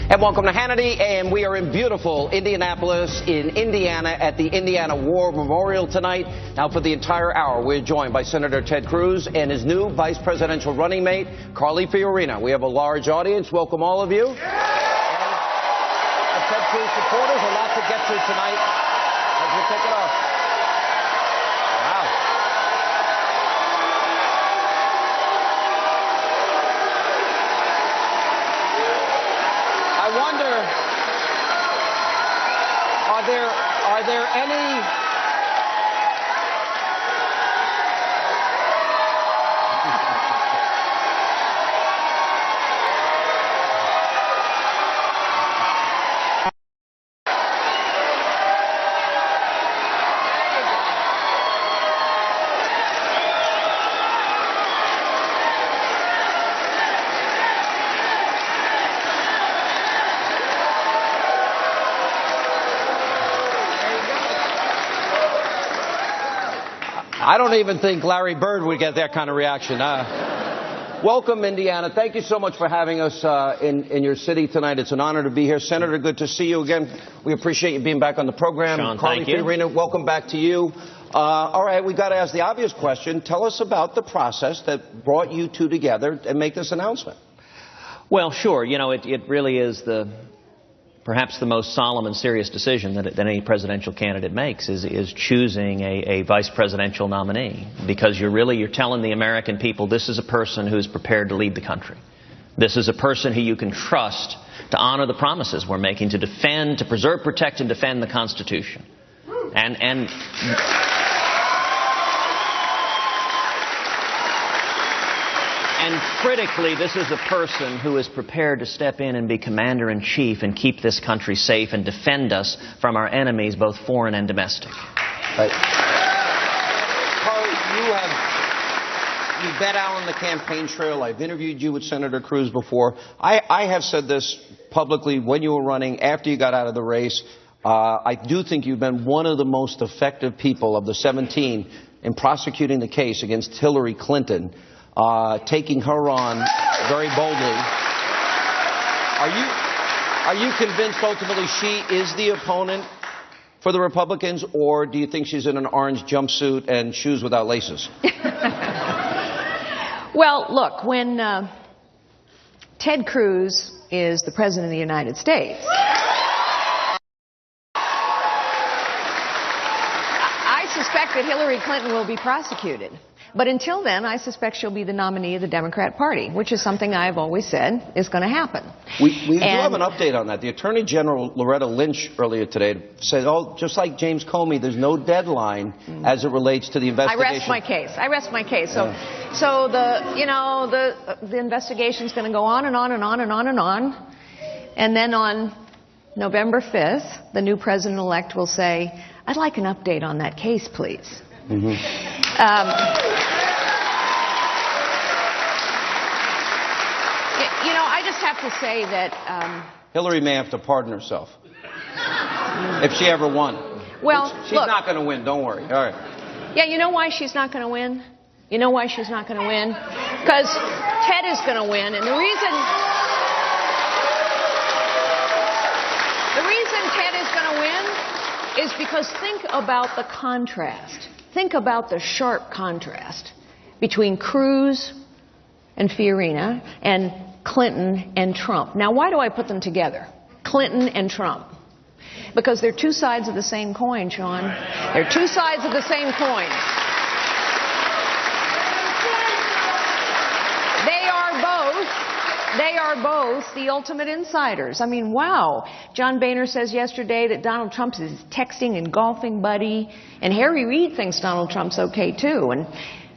And welcome to Hannity, and we are in beautiful Indianapolis in Indiana at the Indiana War Memorial tonight. Now for the entire hour, we're joined by Senator Ted Cruz and his new vice presidential running mate, Carly Fiorina. We have a large audience. Welcome all of you. And Ted Cruz supporters, a lot to get to tonight as we kick it off. Wow. I wonder, are there any I don't even think Larry Bird would get that kind of reaction. Welcome, Indiana. Thank you so much for having us in your city tonight. It's an honor to be here. Senator, good to see you again. We appreciate you being back on the program. Sean, Carly Fiorina, welcome back to you. All right, we've got to ask the obvious question. Tell us about the process that brought you two together and make this announcement. Well, sure. You know, it really is perhaps the most solemn and serious decision that any presidential candidate makes is choosing a vice presidential nominee, because you're telling the American people this is a person who's prepared to lead the country. This is a person who you can trust to honor the promises we're making, to defend, to preserve, protect, and defend the Constitution. And critically, this is a person who is prepared to step in and be commander-in-chief and keep this country safe and defend us from our enemies, both foreign and domestic. Right. Carly, you've been out on the campaign trail. I've interviewed you with Senator Cruz before. I have said this publicly when you were running, after you got out of the race. I do think you've been one of the most effective people of the 17 in prosecuting the case against Hillary Clinton. Taking her on very boldly. Are you convinced ultimately she is the opponent for the Republicans, or do you think she's in an orange jumpsuit and shoes without laces? Well, look, when Ted Cruz is the President of the United States, I suspect that Hillary Clinton will be prosecuted. But until then, I suspect she'll be the nominee of the Democrat Party, which is something I've always said is going to happen. We do have an update on that. The Attorney General, Loretta Lynch, earlier today said, just like James Comey, there's no deadline as it relates to the investigation. I rest my case. So the investigation's going to go on and on and on and on and on. And then on November 5th, the new president-elect will say, I'd like an update on that case, please. Mm-hmm. I just have to say that Hillary may have to pardon herself if she ever won. Well, she's not going to win. Don't worry. All right. Yeah, you know why she's not going to win? You know why she's not going to win? Because Ted is going to win, and the reason Ted is going to win is because think about the contrast. Think about the sharp contrast between Cruz and Fiorina and Clinton and Trump. Now, why do I put them together? Clinton and Trump. Because they're two sides of the same coin, Sean. They're two sides of the same coin. They are both the ultimate insiders. I mean, wow. John Boehner says yesterday that Donald Trump is his texting and golfing buddy. And Harry Reid thinks Donald Trump's okay, too. And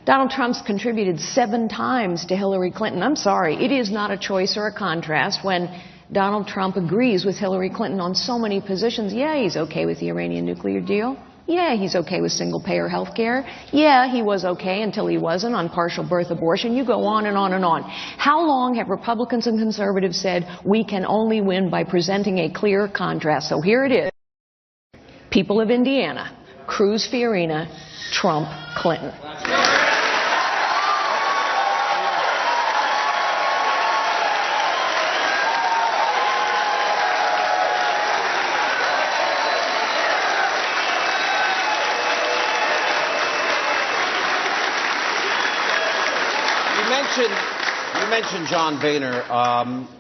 Donald Trump's contributed 7 times to Hillary Clinton. I'm sorry. It is not a choice or a contrast when Donald Trump agrees with Hillary Clinton on so many positions. Yeah, he's okay with the Iranian nuclear deal. Yeah, he's okay with single-payer health care. Yeah, he was okay until he wasn't on partial birth abortion. You go on and on and on. How long have Republicans and conservatives said we can only win by presenting a clear contrast? So here it is. People of Indiana, Cruz, Fiorina, Trump, Clinton. mentioned John Boehner,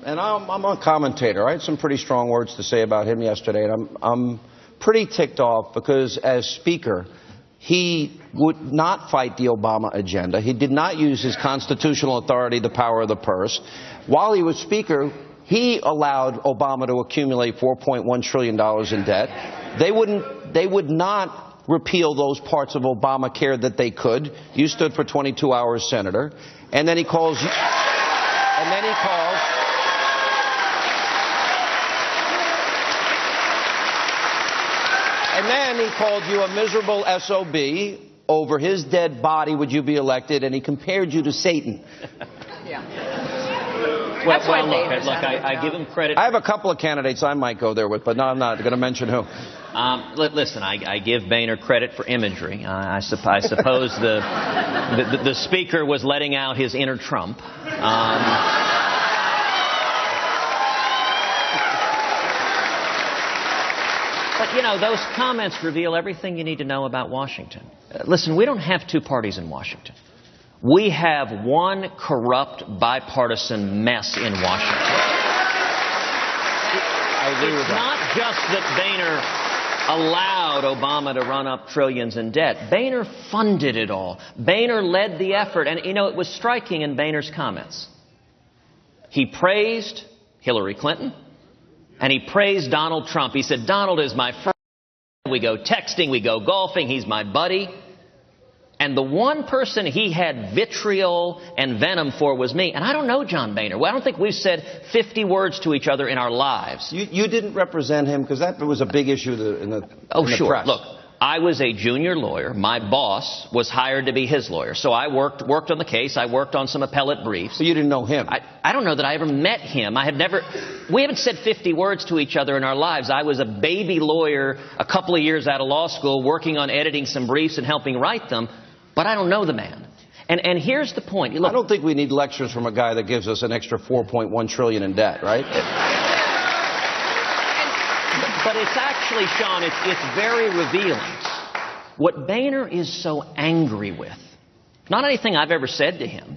and I'm a commentator. I had some pretty strong words to say about him yesterday, and I'm pretty ticked off because as Speaker, he would not fight the Obama agenda. He did not use his constitutional authority, the power of the purse. While he was Speaker, he allowed Obama to accumulate $4.1 trillion in debt. They would not repeal those parts of Obamacare that they could. You stood for 22 hours, Senator. And then he calls you... And then he called you a miserable SOB. Over his dead body would you be elected, and he compared you to Satan. Yeah. Well, look, I give him credit. I have a couple of candidates I might go there with, but no, I'm not going to mention who. Listen, I give Boehner credit for imagery. I suppose the Speaker was letting out his inner Trump. But, you know, those comments reveal everything you need to know about Washington. Listen, we don't have two parties in Washington. We have one corrupt, bipartisan mess in Washington. I agree with that. It's not just that Boehner allowed Obama to run up trillions in debt. Boehner funded it all. Boehner led the effort. And, you know, it was striking in Boehner's comments. He praised Hillary Clinton, and he praised Donald Trump. He said, Donald is my friend. We go texting, we go golfing. He's my buddy. And the one person he had vitriol and venom for was me. And I don't know John Boehner. Well, I don't think we've said 50 words to each other in our lives. You didn't represent him because that was a big issue in the press. Look, I was a junior lawyer. My boss was hired to be his lawyer. So I worked on the case. I worked on some appellate briefs. So you didn't know him? I don't know that I ever met him. We haven't said 50 words to each other in our lives. I was a baby lawyer a couple of years out of law school working on editing some briefs and helping write them. But I don't know the man. And here's the point. Look, I don't think we need lectures from a guy that gives us an extra $4.1 trillion in debt, right? But it's actually, Sean, it's very revealing. What Boehner is so angry with, not anything I've ever said to him,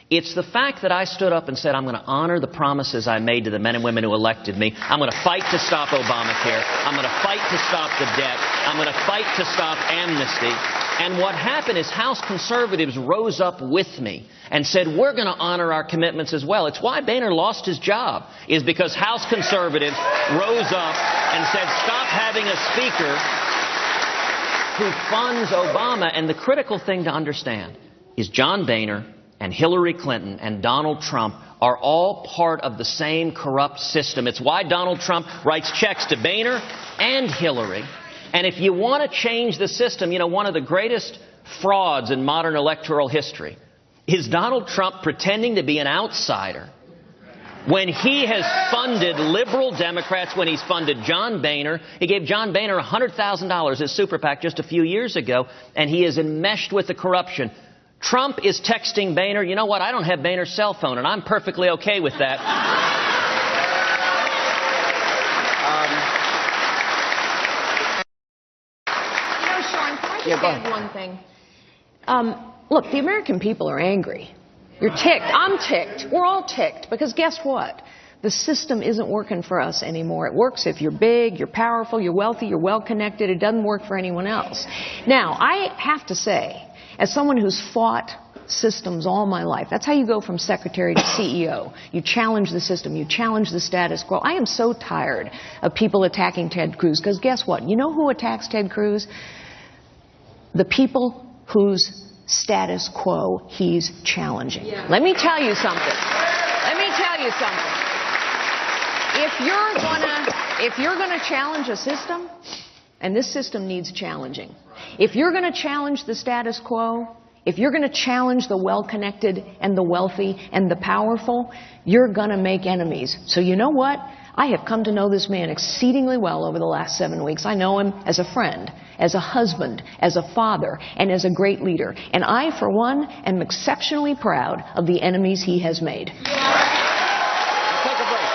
it's the fact that I stood up and said, I'm going to honor the promises I made to the men and women who elected me. I'm going to fight to stop Obamacare. I'm going to fight to stop the debt. I'm going to fight to stop amnesty. And what happened is House conservatives rose up with me and said, we're going to honor our commitments as well. It's why Boehner lost his job, is because House conservatives rose up and said, stop having a speaker who funds Obama. And the critical thing to understand is John Boehner and Hillary Clinton and Donald Trump are all part of the same corrupt system. It's why Donald Trump writes checks to Boehner and Hillary. And if you want to change the system, you know, one of the greatest frauds in modern electoral history is Donald Trump pretending to be an outsider when he has funded liberal Democrats, when he's funded John Boehner. He gave John Boehner $100,000 as super PAC just a few years ago, and he is enmeshed with the corruption. Trump is texting Boehner, you know what, I don't have Boehner's cell phone, and I'm perfectly okay with that. Just add one thing. Look, the American people are angry. You're ticked. I'm ticked. We're all ticked. Because guess what? The system isn't working for us anymore. It works if you're big, you're powerful, you're wealthy, you're well-connected. It doesn't work for anyone else. Now, I have to say, as someone who's fought systems all my life, that's how you go from secretary to CEO. You challenge the system. You challenge the status quo. I am so tired of people attacking Ted Cruz. Because guess what? You know who attacks Ted Cruz? The people whose status quo he's challenging. Yeah. Let me tell you something. If you're gonna challenge a system, and this system needs challenging, if you're gonna challenge the status quo, if you're gonna challenge the well-connected and the wealthy and the powerful, you're gonna make enemies. So you know what? I have come to know this man exceedingly well over the last 7 weeks. I know him as a friend, as a husband, as a father, and as a great leader. And I, for one, am exceptionally proud of the enemies he has made. Take a break.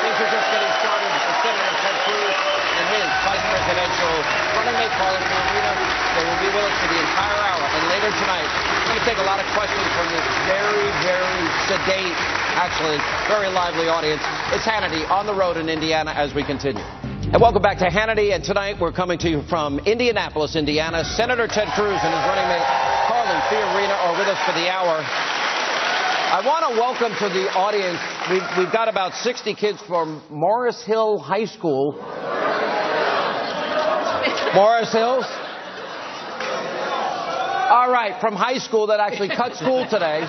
Things are just getting started with Senator Ted Cruz and his vice presidential running mate, Fiorina. They will be with us for the entire hour. And later tonight, we're going to take a lot of questions from this very, very sedate, actually very lively audience. It's Hannity on the road in Indiana as we continue. And welcome back to Hannity. And tonight we're coming to you from Indianapolis, Indiana. Senator Ted Cruz and his running mate, Fiorina, are with us for the hour. I want to welcome to the audience, we've got about 60 kids from Morris Hill High School. Morris Hills? All right, from high school that actually cut school today.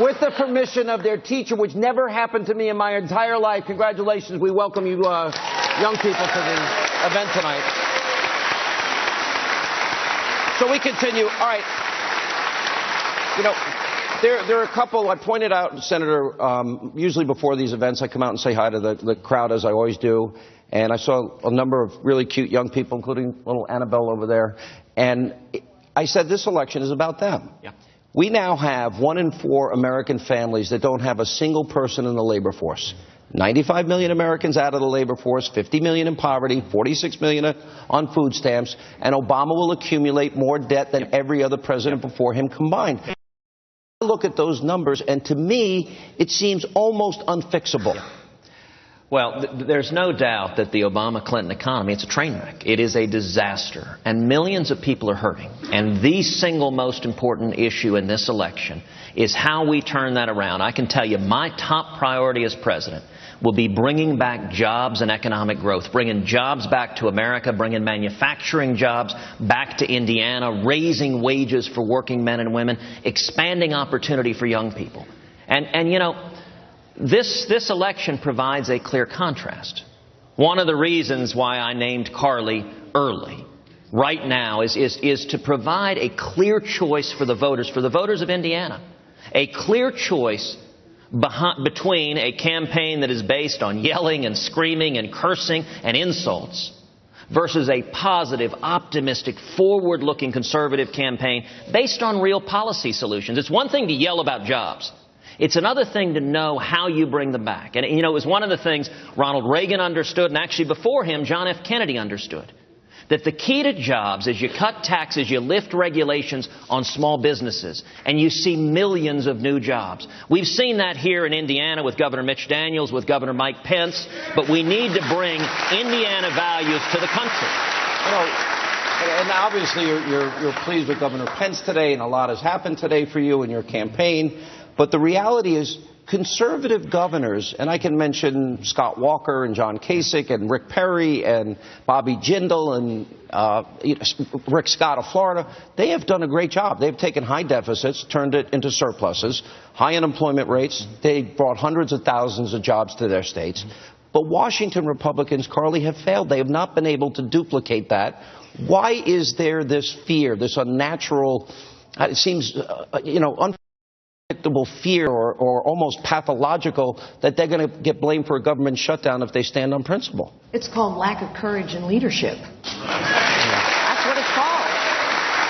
With the permission of their teacher, which never happened to me in my entire life. Congratulations. We welcome you, young people, to the event tonight. So we continue. All right. You know, there are a couple, I pointed out, Senator, usually before these events I come out and say hi to the crowd, as I always do. And I saw a number of really cute young people, including little Annabelle over there. And I said this election is about them. Yeah. We now have 1 in 4 American families that don't have a single person in the labor force. 95 million Americans out of the labor force, 50 million in poverty, 46 million on food stamps, and Obama will accumulate more debt than every other president before him combined. I look at those numbers, and to me, it seems almost unfixable. Well, there's no doubt that the Obama-Clinton economy, it's a train wreck. It is a disaster, and millions of people are hurting. And the single most important issue in this election is how we turn that around. I can tell you my top priority as president will be bringing back jobs and economic growth, bringing jobs back to America, bringing manufacturing jobs back to Indiana, raising wages for working men and women, expanding opportunity for young people. And you know, this election provides a clear contrast. One of the reasons why I named Carly early right now is to provide a clear choice for the voters of Indiana, a clear choice between a campaign that is based on yelling and screaming and cursing and insults versus a positive, optimistic, forward-looking conservative campaign based on real policy solutions. It's one thing to yell about jobs. It's another thing to know how you bring them back. And, you know, it was one of the things Ronald Reagan understood, and actually before him, John F. Kennedy understood, that the key to jobs is you cut taxes, you lift regulations on small businesses, and you see millions of new jobs. We've seen that here in Indiana with Governor Mitch Daniels, with Governor Mike Pence, but we need to bring Indiana values to the country. You know, and obviously you're pleased with Governor Pence today, and a lot has happened today for you in your campaign. But the reality is conservative governors, and I can mention Scott Walker and John Kasich and Rick Perry and Bobby Jindal and Rick Scott of Florida, they have done a great job. They've taken high deficits, turned it into surpluses, high unemployment rates. They brought hundreds of thousands of jobs to their states. But Washington Republicans, Carly, have failed. They have not been able to duplicate that. Why is there this fear, this unnatural, it seems, unpredictable fear or almost pathological that they're going to get blamed for a government shutdown if they stand on principle? It's called lack of courage and leadership. That's what it's called.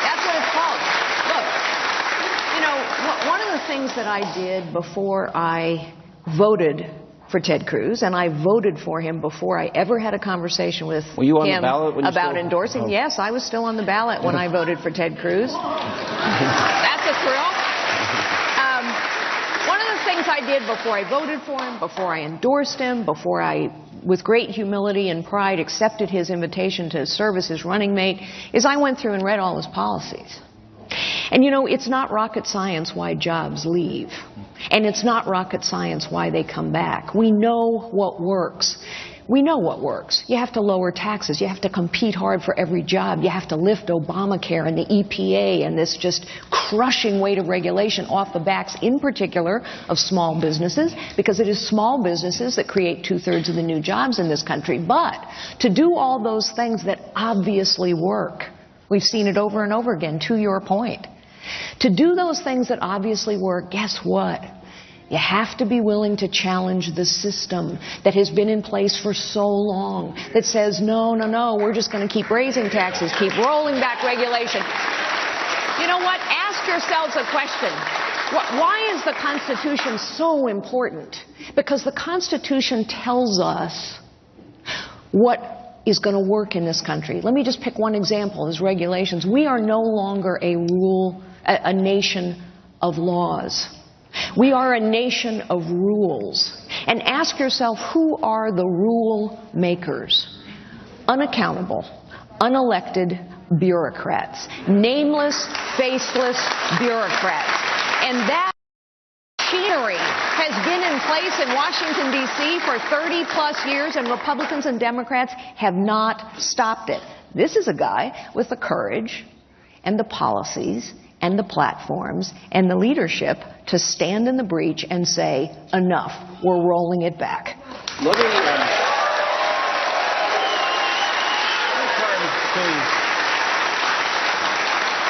That's what it's called. Look, you know, one of the things that I did before I voted for Ted Cruz, and I voted for him before I ever had a conversation with him about endorsing. Yes, I was still on the ballot when I voted for Ted Cruz. That's a thrill. One of the things I did before I voted for him, before I endorsed him, before I, with great humility and pride, accepted his invitation to serve as his running mate, is I went through and read all his policies. And you know, it's not rocket science why jobs leave. And it's not rocket science why they come back. We know what works. We know what works. You have to lower taxes. You have to compete hard for every job. You have to lift Obamacare and the EPA and this just crushing weight of regulation off the backs, in particular, of small businesses, because it is small businesses that create 2/3 of the new jobs in this country. But to do all those things that obviously work, we've seen it over and over again, to your point. To do those things that obviously work, guess what? You have to be willing to challenge the system that has been in place for so long, that says, no, we're just going to keep raising taxes, keep rolling back regulation. You know what? Ask yourselves a question. Why is the Constitution so important? Because the Constitution tells us what is going to work in this country. Let me just pick one example, is regulations. We are no longer a nation of laws. We are a nation of rules. And ask yourself, who are the rule makers? Unaccountable, unelected bureaucrats. Nameless, faceless bureaucrats. And that machinery has been in place in Washington, D.C. for 30-plus years, and Republicans and Democrats have not stopped it. This is a guy with the courage and the policies and the platforms and the leadership to stand in the breach and say, enough, we're rolling it back. Let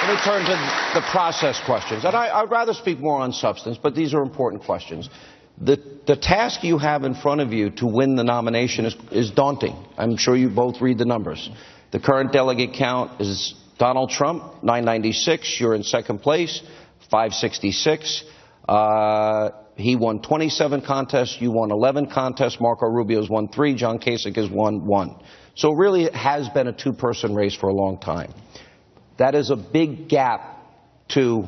me turn to the process questions. And I'd rather speak more on substance, but these are important questions. The task you have in front of you to win the nomination is daunting. I'm sure you both read the numbers. The current delegate count is Donald Trump, 996. You're in second place, 566. He won 27 contests. You won 11 contests. Marco Rubio's won 3. John Kasich has won 1. So really it has been a two-person race for a long time. That is a big gap to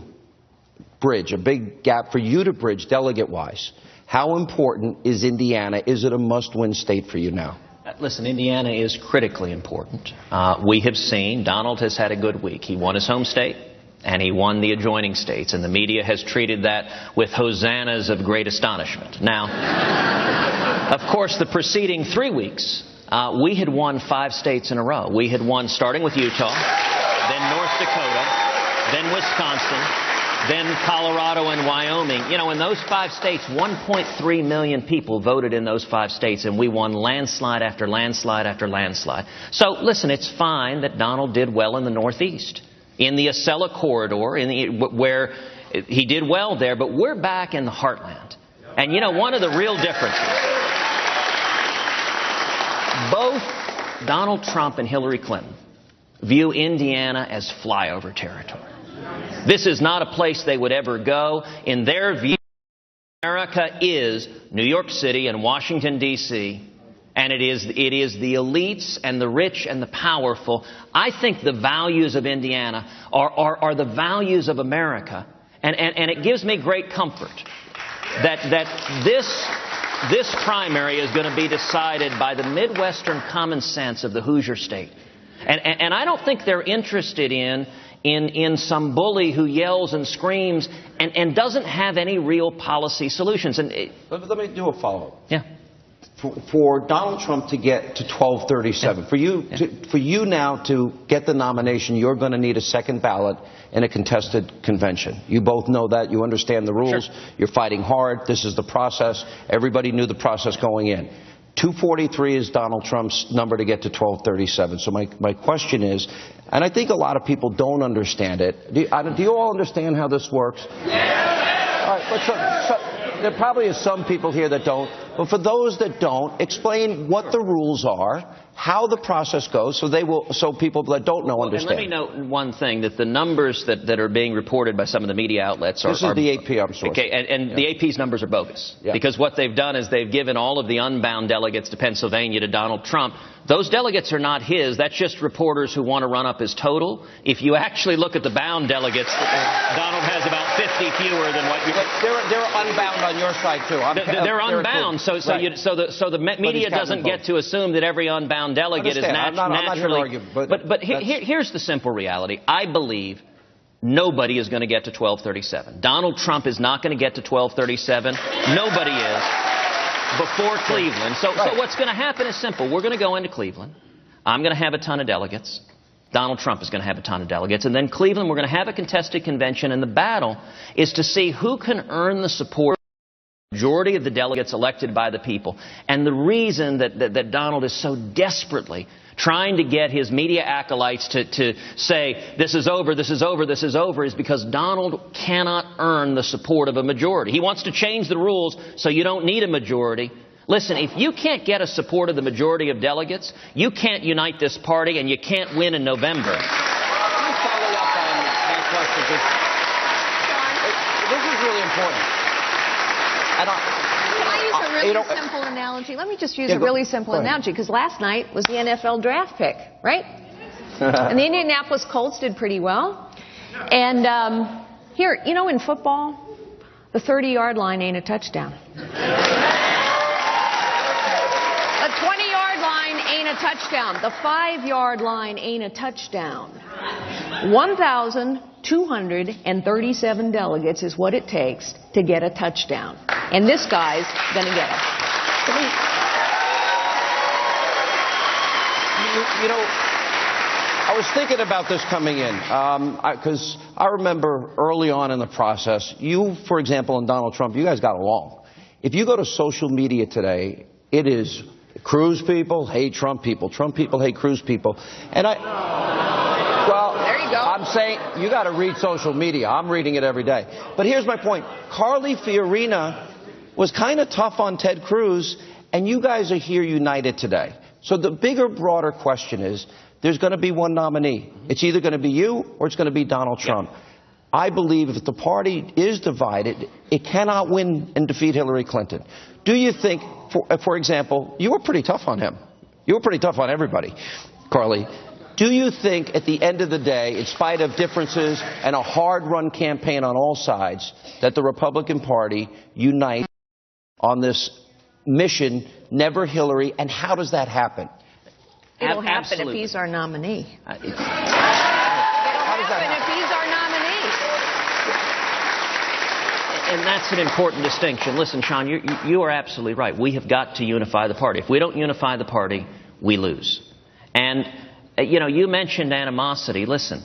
bridge, a big gap for you to bridge delegate-wise. How important is Indiana? Is it a must-win state for you now? Listen, Indiana is critically important. We have seen Donald has had a good week. He won his home state, and he won the adjoining states, and the media has treated that with hosannas of great astonishment. Now, of course, the preceding 3 weeks, we had won 5 states in a row. We had won starting with Utah, then North Dakota, then Wisconsin, then Colorado and Wyoming. You know, in those 5 states, 1.3 million people voted in those 5 states, and we won landslide after landslide after landslide. So, listen, it's fine that Donald did well in the Northeast, in the Acela corridor, where he did well there, but we're back in the heartland. And, you know, one of the real differences, both Donald Trump and Hillary Clinton view Indiana as flyover territory. This is not a place they would ever go. In their view, America is New York City and Washington, D.C., and it is the elites and the rich and the powerful. I think the values of Indiana are the values of America, and it gives me great comfort that this primary is going to be decided by the Midwestern common sense of the Hoosier state. And I don't think they're interested in some bully who yells and screams and doesn't have any real policy solutions. And let me do a follow-up. Yeah. For Donald Trump to get to 1237, for you now to get the nomination, you're going to need a second ballot in a contested convention. You both know that. You understand the rules. Sure. You're fighting hard. This is the process. Everybody knew the process going in. 243 is Donald Trump's number to get to 1237. So my question is, and I think a lot of people don't understand it. Do you all understand how this works? Yeah. All right, but there probably is some people here that don't. But for those that don't, explain what the rules are, how the process goes, so people that don't know understand. And let me note one thing, that the numbers that are being reported by some of the media outlets are... This is the AP, I'm sorry. Okay, and the AP's numbers are bogus. Yeah. Because what they've done is they've given all of the unbound delegates to Pennsylvania to Donald Trump. Those delegates are not his. That's just reporters who want to run up his total. If you actually look at the bound delegates, Donald has about 50 fewer than what you... They're unbound on your side, too. They're unbound, so the media doesn't get to assume that every unbound delegate is naturally... I'm not here to argue, but here's the simple reality. I believe nobody is going to get to 1237. Donald Trump is not going to get to 1237. Nobody is. Before Cleveland. So what's going to happen is simple. We're going to go into Cleveland. I'm going to have a ton of delegates. Donald Trump is going to have a ton of delegates. And then Cleveland, we're going to have a contested convention. And the battle is to see who can earn the support of the majority of the delegates elected by the people. And the reason that Donald is so desperately trying to get his media acolytes to say, this is over, this is over, this is over, is because Donald cannot earn the support of a majority. He wants to change the rules so you don't need a majority. Listen, if you can't get a support of the majority of delegates, you can't unite this party and you can't win in November. Let me follow up on that question. this is really important. And Can I use a really simple analogy? Let me just use a really simple analogy, because last night was the NFL draft pick, right? And the Indianapolis Colts did pretty well. And here, you know, in football, the 30-yard line ain't a touchdown. The 20-yard line ain't a touchdown. The 5-yard line ain't a touchdown. 1,237 delegates is what it takes to get a touchdown. And this guy's going to get it. You know, I was thinking about this coming in, because I remember early on in the process, you, for example, and Donald Trump, you guys got along. If you go to social media today, it is Cruz people hate Trump people hate Cruz people. And well, there you go. I'm saying you got to read social media. I'm reading it every day. But here's my point. Carly Fiorina was kind of tough on Ted Cruz, and you guys are here united today. So the bigger, broader question is, there's going to be one nominee. It's either going to be you or it's going to be Donald Trump. Yeah. I believe if the party is divided, it cannot win and defeat Hillary Clinton. Do you think, for example, you were pretty tough on him. You were pretty tough on everybody, Carly. Do you think at the end of the day, in spite of differences and a hard-run campaign on all sides, that the Republican Party unites on this mission, never Hillary, and how does that happen? It'll happen if he's our nominee. It'll happen if he's our nominee. And that's an important distinction. Listen, Sean, you are absolutely right. We have got to unify the party. If we don't unify the party, we lose. And, you know, you mentioned animosity. Listen,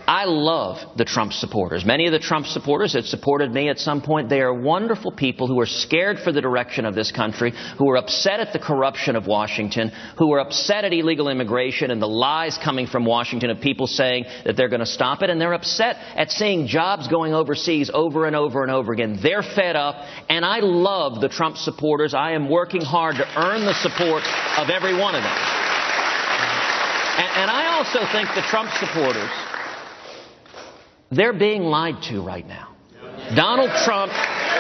I love the Trump supporters. Many of the Trump supporters that supported me at some point, they are wonderful people who are scared for the direction of this country, who are upset at the corruption of Washington, who are upset at illegal immigration and the lies coming from Washington of people saying that they're going to stop it, and they're upset at seeing jobs going overseas over and over and over again. They're fed up, and I love the Trump supporters. I am working hard to earn the support of every one of them. And I also think the Trump supporters, they're being lied to right now. Donald Trump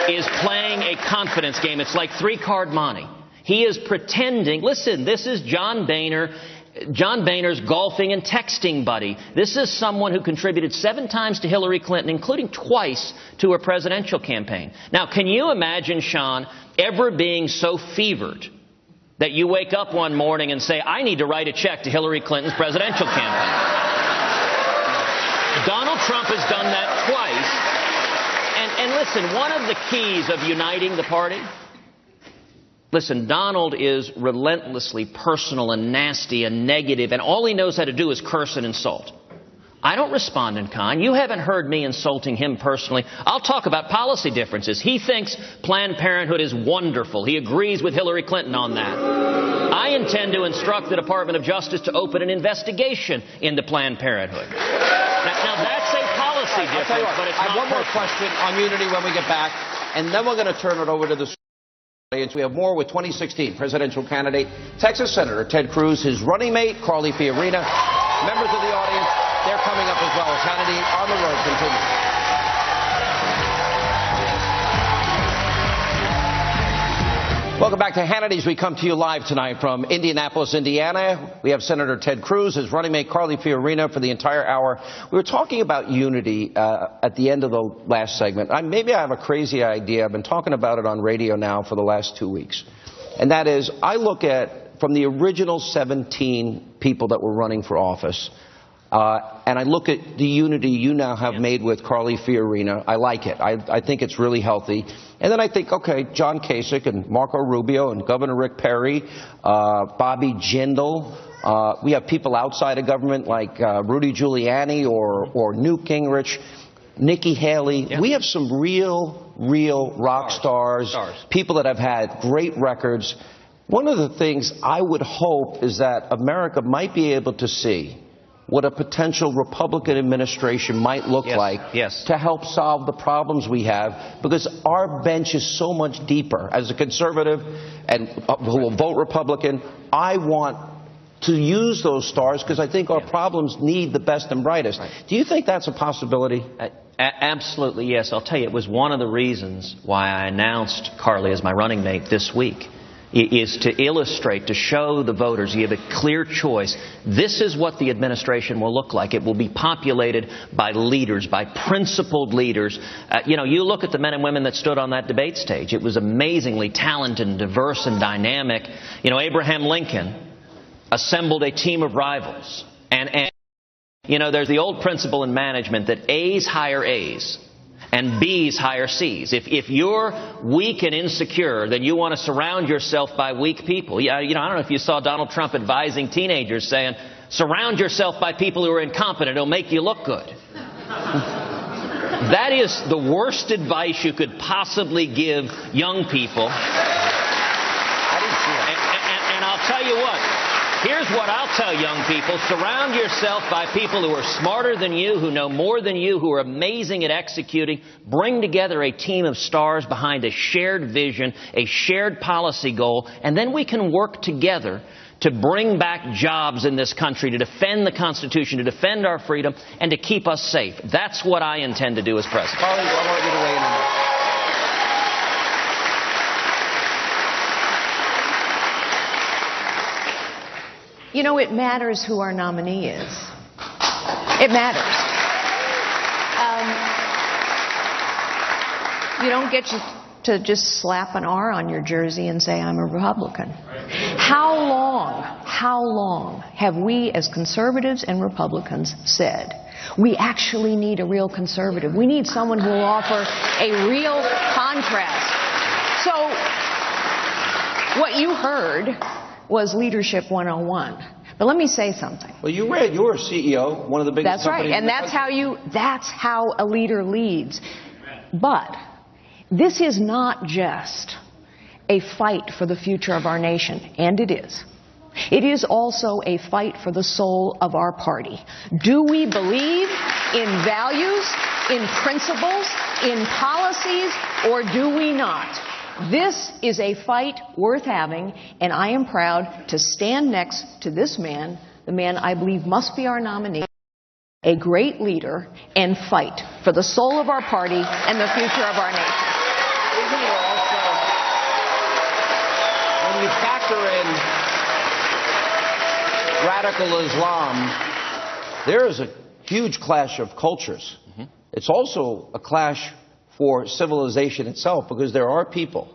is playing a confidence game. It's like three-card monte. He is pretending. Listen, this is John Boehner's golfing and texting buddy. This is someone who contributed 7 times to Hillary Clinton, including twice to her presidential campaign. Now, can you imagine, Sean, ever being so fevered that you wake up one morning and say, I need to write a check to Hillary Clinton's presidential campaign? Donald Trump has done that twice. And listen, one of the keys of uniting the party, listen, Donald is relentlessly personal and nasty and negative, and all he knows how to do is curse and insult. I don't respond in kind. You haven't heard me insulting him personally. I'll talk about policy differences. He thinks Planned Parenthood is wonderful. He agrees with Hillary Clinton on that. I intend to instruct the Department of Justice to open an investigation into Planned Parenthood. Now that's a policy difference, but it's not. I have one more question on unity when we get back, and then we're going to turn it over to the audience. We have more with 2016 presidential candidate, Texas Senator Ted Cruz, his running mate, Carly Fiorina. Members of the audience, they're coming up as well. Hannity on the road continues. Welcome back to Hannity's. We come to you live tonight from Indianapolis, Indiana. We have Senator Ted Cruz, his running mate Carly Fiorina for the entire hour. We were talking about unity at the end of the last segment. Maybe I have a crazy idea. I've been talking about it on radio now for the last 2 weeks. And that is, I look at, from the original 17 people that were running for office, and I look at the unity you now have made with Carly Fiorina. I like it. I think it's really healthy. And then I think, okay, John Kasich and Marco Rubio and Governor Rick Perry, Bobby Jindal. We have people outside of government like Rudy Giuliani or Newt Gingrich, Nikki Haley. Yeah. We have some real rock stars, people that have had great records. One of the things I would hope is that America might be able to see what a potential Republican administration might look like to help solve the problems we have, because our bench is so much deeper. As a conservative and who will vote Republican, I want to use those stars because I think our problems need the best and brightest. Do you think that's a possibility? Absolutely, yes. I'll tell you, it was one of the reasons why I announced Carly as my running mate this week, is to illustrate, to show the voters you have a clear choice. This is what the administration will look like. It will be populated by leaders, by principled leaders. You look at the men and women that stood on that debate stage. It was amazingly talented and diverse and dynamic. Abraham Lincoln assembled a team of rivals. And there's the old principle in management that A's hire A's and B's hire C's. If you're weak and insecure, then you want to surround yourself by weak people. I don't know if you saw Donald Trump advising teenagers saying, surround yourself by people who are incompetent. It'll make you look good. That is the worst advice you could possibly give young people. I didn't see that. And I'll tell you what. Here's what I'll tell young people. Surround yourself by people who are smarter than you, who know more than you, who are amazing at executing. Bring together a team of stars behind a shared vision, a shared policy goal, and then we can work together to bring back jobs in this country, to defend the Constitution, to defend our freedom, and to keep us safe. That's what I intend to do as president. Carly, I want you to weigh in on this. It matters who our nominee is. It matters. You don't get to just slap an R on your jersey and say, I'm a Republican. How long have we as conservatives and Republicans said, we actually need a real conservative? We need someone who will offer a real contrast. So, what you heard was Leadership 101. But let me say something. Well, you were a CEO, one of the biggest companies. That's right, and that's how a leader leads. But this is not just a fight for the future of our nation, and it is. It is also a fight for the soul of our party. Do we believe in values, in principles, in policies, or do we not? This is a fight worth having, and I am proud to stand next to this man, the man I believe must be our nominee, a great leader, and fight for the soul of our party and the future of our nation. Isn't it also, when you factor in radical Islam, there is a huge clash of cultures. Mm-hmm. It's also a clash for civilization itself, because there are people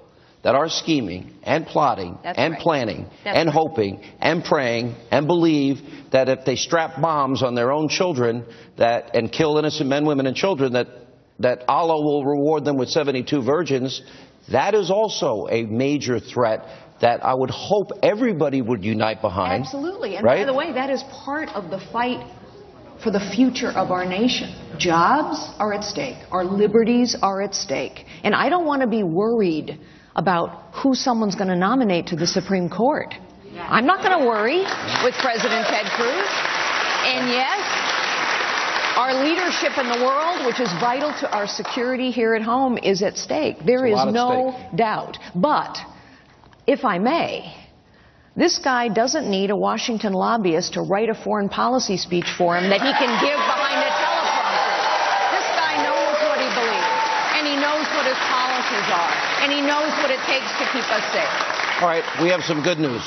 that are scheming and plotting and planning and hoping and praying and believe that if they strap bombs on their own children and kill innocent men, women, and children, that Allah will reward them with 72 virgins. That is also a major threat that I would hope everybody would unite behind. Absolutely. And right? By the way, that is part of the fight for the future of our nation. Jobs are at stake. Our liberties are at stake. And I don't want to be worried about who someone's going to nominate to the Supreme Court. I'm not going to worry with President Ted Cruz. And yes, our leadership in the world, which is vital to our security here at home, is at stake. There is no doubt. But, if I may, this guy doesn't need a Washington lobbyist to write a foreign policy speech for him that he can give behind a teleprompter. This guy knows what he believes, and he knows what his policies are, and he knows what it takes to keep us safe. All right, we have some good news.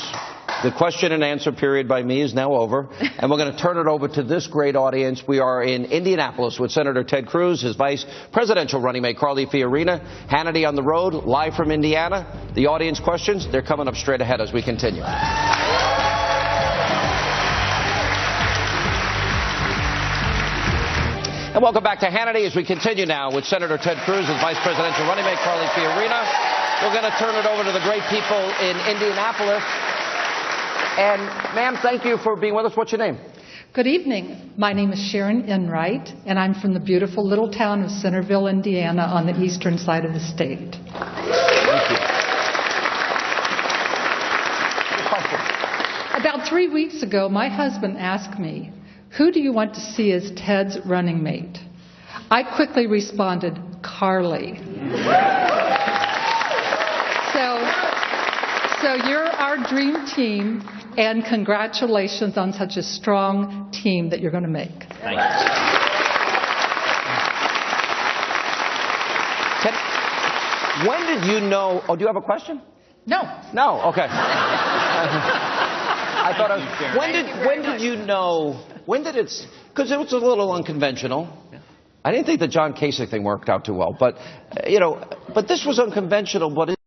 The question and answer period by me is now over, and we're going to turn it over to this great audience. We are in Indianapolis with Senator Ted Cruz, his vice presidential running mate Carly Fiorina, Hannity on the road, live from Indiana. The audience questions, they're coming up straight ahead as we continue. And welcome back to Hannity as we continue now with Senator Ted Cruz, his vice presidential running mate Carly Fiorina. We're going to turn it over to the great people in Indianapolis. And, ma'am, thank you for being with us. What's your name? Good evening. My name is Sharon Enright, and I'm from the beautiful little town of Centerville, Indiana, on the eastern side of the state. Thank you. About 3 weeks ago, my husband asked me, who do you want to see as Ted's running mate? I quickly responded, Carly. So you're our dream team, and congratulations on such a strong team that you're going to make. Thank you. When did you know? Oh, do you have a question? No. No. Okay. I thought when did you know? When did it? Because it was a little unconventional. I didn't think the John Kasich thing worked out too well, but but this was unconventional, but it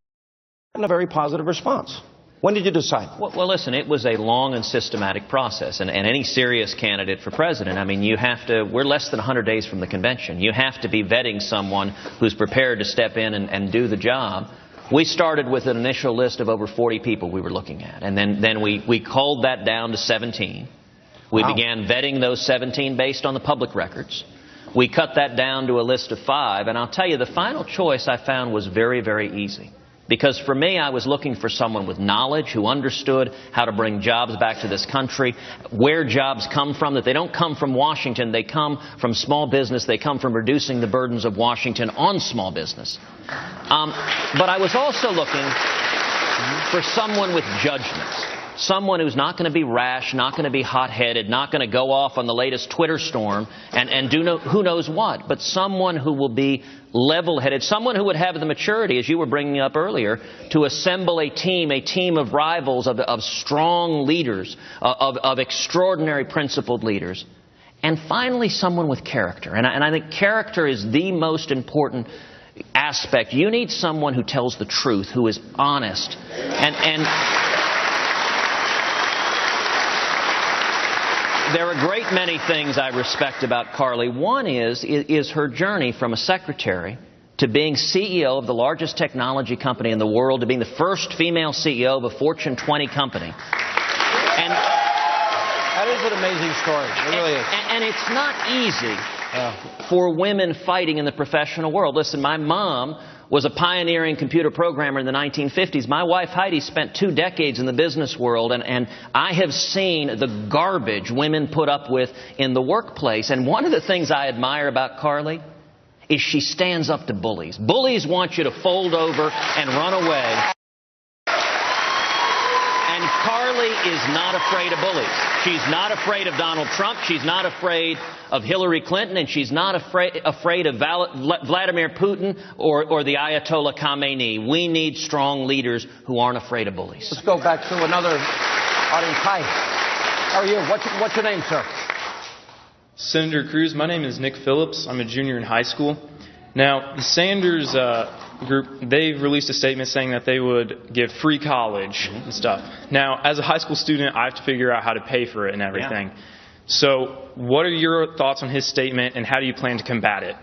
had a very positive response. When did you decide? Well, listen, it was a long and systematic process, and any serious candidate for president, I mean, we're less than 100 days from the convention. You have to be vetting someone who's prepared to step in and do the job. We started with an initial list of over 40 people we were looking at, and then we culled that down to 17. We began vetting those 17 based on the public records. We cut that down to a list of 5, and I'll tell you, the final choice I found was very, very easy. Because for me, I was looking for someone with knowledge who understood how to bring jobs back to this country, where jobs come from, that they don't come from Washington, they come from small business, they come from reducing the burdens of Washington on small business. But I was also looking for someone with judgment. Someone who's not going to be rash, not going to be hot-headed, not going to go off on the latest Twitter storm and do who knows what, but someone who will be level-headed, someone who would have the maturity, as you were bringing up earlier, to assemble a team of rivals, of strong leaders, of extraordinary principled leaders. And finally, someone with character. And I think character is the most important aspect. You need someone who tells the truth, who is honest, and there are a great many things I respect about Carly. One is her journey from a secretary to being CEO of the largest technology company in the world, to being the first female CEO of a Fortune 20 company. And that is an amazing story. It really is. And it's not easy for women fighting in the professional world. Listen, my mom was a pioneering computer programmer in the 1950s. My wife, Heidi, spent 2 decades in the business world, and I have seen the garbage women put up with in the workplace. And one of the things I admire about Carly is she stands up to bullies. Bullies want you to fold over and run away. And Carly is not afraid of bullies. She's not afraid of Donald Trump. She's not afraid of Hillary Clinton. And she's not afraid of Vladimir Putin or the Ayatollah Khamenei. We need strong leaders who aren't afraid of bullies. Let's go back to another audience. Hi. How are you? What's your name, sir? Senator Cruz, my name is Nick Phillips. I'm a junior in high school. Now, the Sanders group, they've released a statement saying that they would give free college and stuff. Now, as a high school student, I have to figure out how to pay for it and everything. Yeah. So what are your thoughts on his statement, and how do you plan to combat it?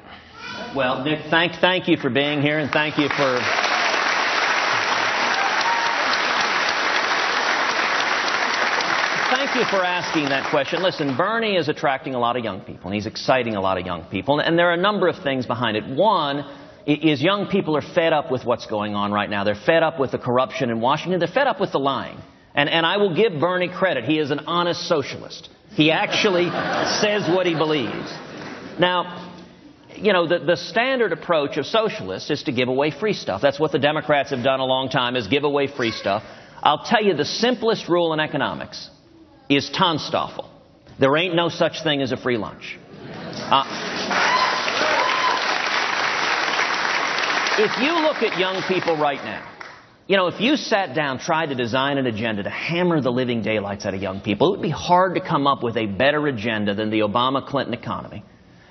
Well, Nick, thank you for being here, and thank you for... Thank you for asking that question. Listen, Bernie is attracting a lot of young people, and he's exciting a lot of young people. And there are a number of things behind it. One is young people are fed up with what's going on right now. They're fed up with the corruption in Washington. They're fed up with the lying. And I will give Bernie credit. He is an honest socialist. He actually says what he believes. Now, you know, the standard approach of socialists is to give away free stuff. That's what the Democrats have done a long time, is give away free stuff. I'll tell you, the simplest rule in economics is Tannstaffel. There ain't no such thing as a free lunch. If you look at young people right now, you know, if you sat down, tried to design an agenda to hammer the living daylights out of young people, it would be hard to come up with a better agenda than the Obama-Clinton economy.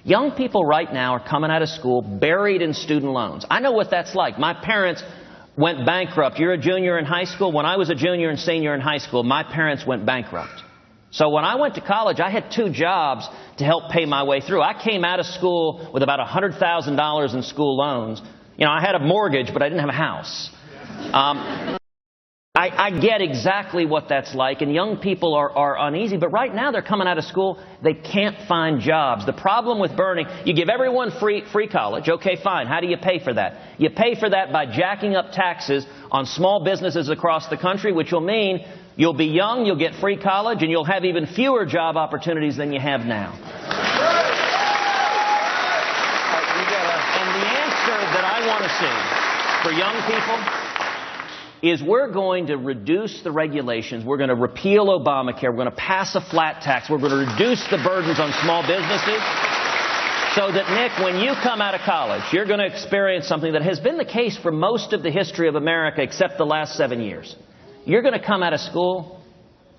Young people right now are coming out of school buried in student loans. I know what that's like. My parents went bankrupt. You're a junior in high school. When I was a junior and senior in high school, my parents went bankrupt. So when I went to college, I had 2 jobs to help pay my way through. I came out of school with about $100,000 in school loans. You know, I had a mortgage, but I didn't have a house. I get exactly what that's like, and young people are uneasy. But right now, they're coming out of school. They can't find jobs. The problem with Bernie, you give everyone free college. Okay, fine. How do you pay for that? You pay for that by jacking up taxes on small businesses across the country, which will mean you'll be young, you'll get free college, and you'll have even fewer job opportunities than you have now. And the answer that I want to see for young people is we're going to reduce the regulations. We're going to repeal Obamacare. We're going to pass a flat tax. We're going to reduce the burdens on small businesses. So that, Nick, when you come out of college, you're going to experience something that has been the case for most of the history of America except the last 7 years. You're going to come out of school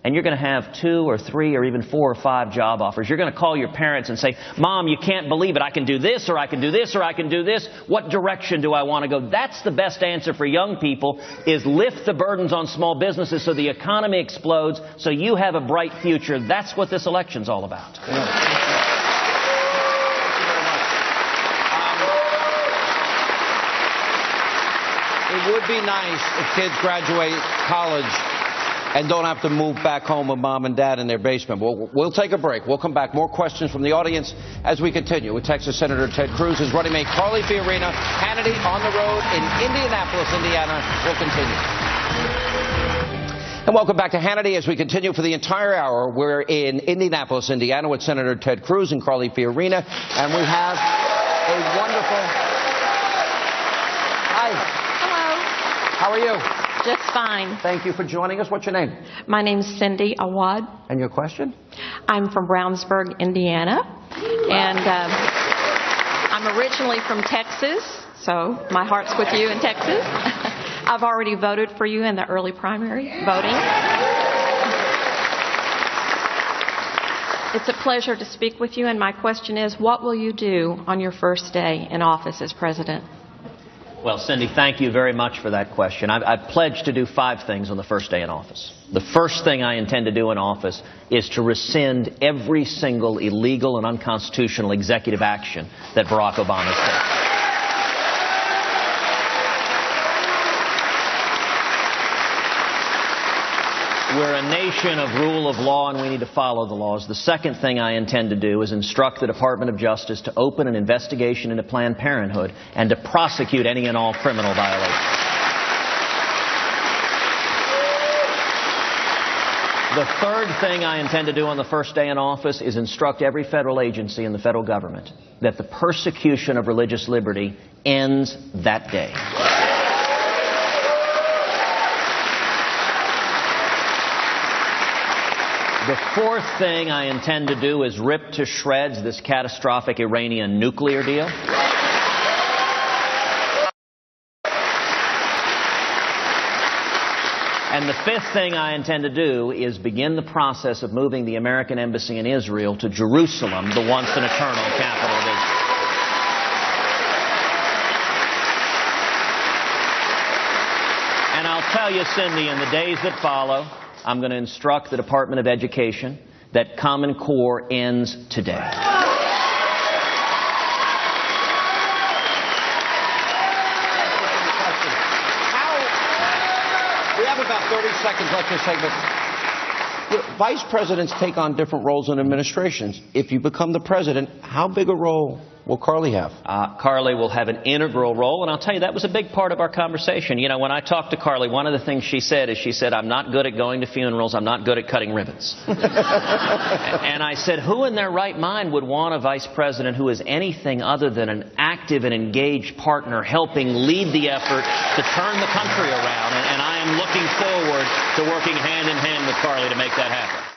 and you're going to have 2 or 3 or even 4 or 5 job offers. You're going to call your parents and say, Mom, you can't believe it. I can do this, or I can do this, or I can do this. What direction do I want to go? That's the best answer for young people, is lift the burdens on small businesses so the economy explodes, so you have a bright future. That's what this election's all about. It would be nice if kids graduate college and don't have to move back home with Mom and Dad in their basement. We'll take a break. We'll come back. More questions from the audience as we continue with Texas Senator Ted Cruz, his running mate Carly Fiorina, Hannity on the road in Indianapolis, Indiana. We'll continue. And welcome back to Hannity as we continue for the entire hour. We're in Indianapolis, Indiana with Senator Ted Cruz and Carly Fiorina. And we have a wonderful... Hi. Hello. How are you? Just fine. Thank you for joining us. What's your name? My name's Cindy Awad. And your question? I'm from Brownsburg, Indiana. And I'm originally from Texas, so my heart's with you in Texas. I've already voted for you in the early primary voting. It's a pleasure to speak with you, and my question is, what will you do on your first day in office as president? Well, Cindy, thank you very much for that question. I've pledged to do 5 things on the first day in office. The first thing I intend to do in office is to rescind every single illegal and unconstitutional executive action that Barack Obama has taken. We're a nation of rule of law, and we need to follow the laws. The second thing I intend to do is instruct the Department of Justice to open an investigation into Planned Parenthood and to prosecute any and all criminal violations. The third thing I intend to do on the first day in office is instruct every federal agency in the federal government that the persecution of religious liberty ends that day. The fourth thing I intend to do is rip to shreds this catastrophic Iranian nuclear deal. And the fifth thing I intend to do is begin the process of moving the American embassy in Israel to Jerusalem, the once and eternal capital of Israel. And I'll tell you, Cindy, in the days that follow, I'm going to instruct the Department of Education that Common Core ends today. We have about 30 seconds left in this segment. Vice presidents take on different roles in administrations. If you become the president, how big a role will Carly have? Carly will have an integral role, and I'll tell you, that was a big part of our conversation. You know, when I talked to Carly, one of the things she said, I'm not good at going to funerals, I'm not good at cutting ribbons. And I said, who in their right mind would want a vice president who is anything other than an active and engaged partner helping lead the effort to turn the country around? And I am looking forward to working hand in hand with Carly to make that happen.